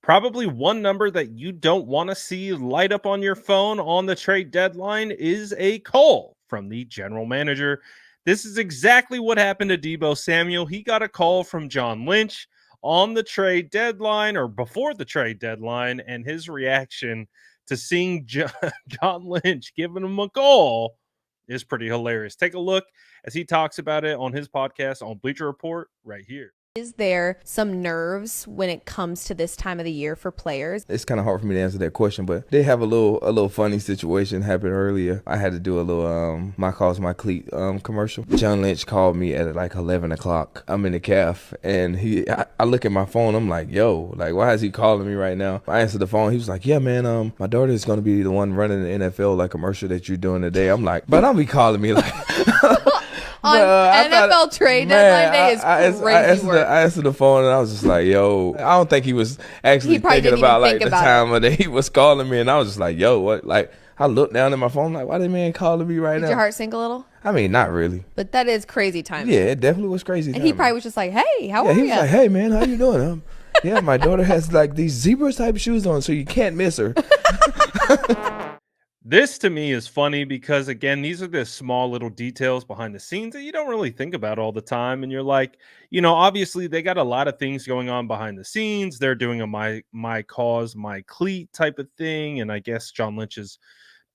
Probably one number that you don't want to see light up on your phone on the trade deadline is a call from the general manager. This is exactly what happened to Deebo Samuel. He got a call from John Lynch on the trade deadline or before the trade deadline, and his reaction to seeing John Lynch giving him a call is pretty hilarious. Take a look as he talks about it on his podcast on Bleacher Report right here. Is there some nerves when it comes to this time of the year for players? It's kind of hard for me to answer that question, but they have a little funny situation happen earlier. I had to do a little my calls my cleat commercial. John Lynch called me at like 11 o'clock. I'm in the calf, and I look at my phone. I'm like, yo, like, why is he calling me right now? I answered the phone. He was like, yeah, man, my daughter is gonna be the one running the NFL like commercial that you're doing today. I'm like, but don't be calling me like. On NFL trade deadline day is crazy work. I answered the phone and I was just like, yo, I don't think he was actually thinking about like the time of day he was calling me, and I was just like, yo, what? Like, I looked down at my phone like, why the man calling me right now? Did your heart sink a little? I mean, not really. But that is crazy timing. Yeah, it definitely was crazy. And he probably was just like, hey, how are you? He was like, hey, man, how you doing? Yeah, my daughter has like these zebra type shoes on, so you can't miss her. This to me is funny because, again, these are the small little details behind the scenes that you don't really think about all the time. And you're like, obviously they got a lot of things going on behind the scenes. They're doing a my cause, my cleat type of thing. And I guess John Lynch's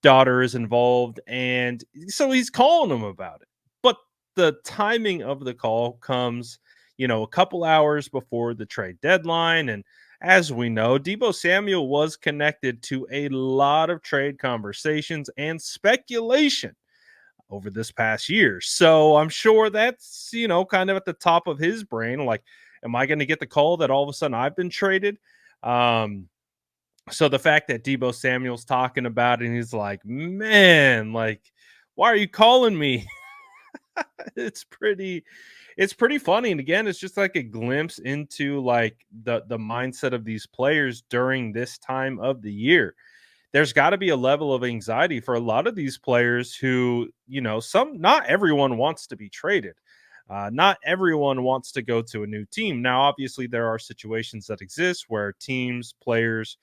daughter is involved. And so he's calling him about it. But the timing of the call comes, a couple hours before the trade deadline. And as we know, Deebo Samuel was connected to a lot of trade conversations and speculation over this past year. So I'm sure that's, kind of at the top of his brain. Like, am I going to get the call that all of a sudden I've been traded? So the fact that Deebo Samuel's talking about it and he's like, man, like, why are you calling me? it's pretty funny. And again, it's just like a glimpse into like the mindset of these players during this time of the year. There's got to be a level of anxiety for a lot of these players who, not everyone wants to be traded. Not everyone wants to go to a new team. Now, obviously, there are situations that exist where teams, players,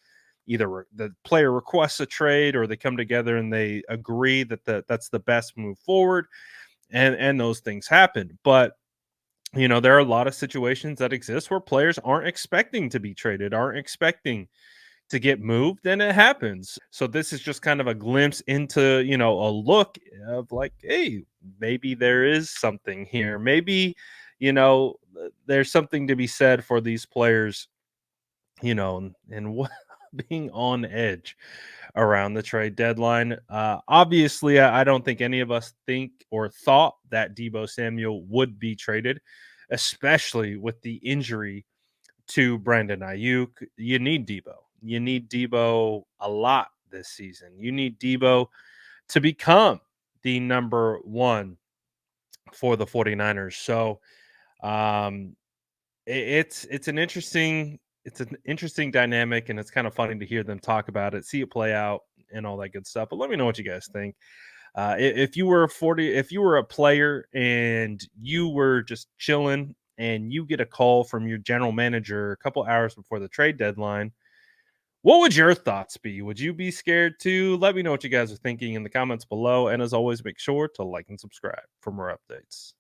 either the player requests a trade or they come together and they agree that that's the best move forward. And those things happen. But there are a lot of situations that exist where players aren't expecting to be traded, aren't expecting to get moved, and it happens. So this is just kind of a glimpse into, a look of like, hey, maybe there is something here. Maybe, there's something to be said for these players, and what being on edge around the trade deadline. Obviously, I don't think any of us think or thought that Deebo Samuel would be traded, especially with the injury to Brandon Ayuk. You need Deebo. You need Deebo a lot this season. You need Deebo to become the number one for the 49ers. So it's an interesting dynamic, and it's kind of funny to hear them talk about it, see it play out, and all that good stuff. But let me know what you guys think. If you were a player and you were just chilling and you get a call from your general manager a couple hours before the trade deadline, what would your thoughts be? Would you be scared too? Let me know what you guys are thinking in the comments below. And as always, make sure to like and subscribe for more updates.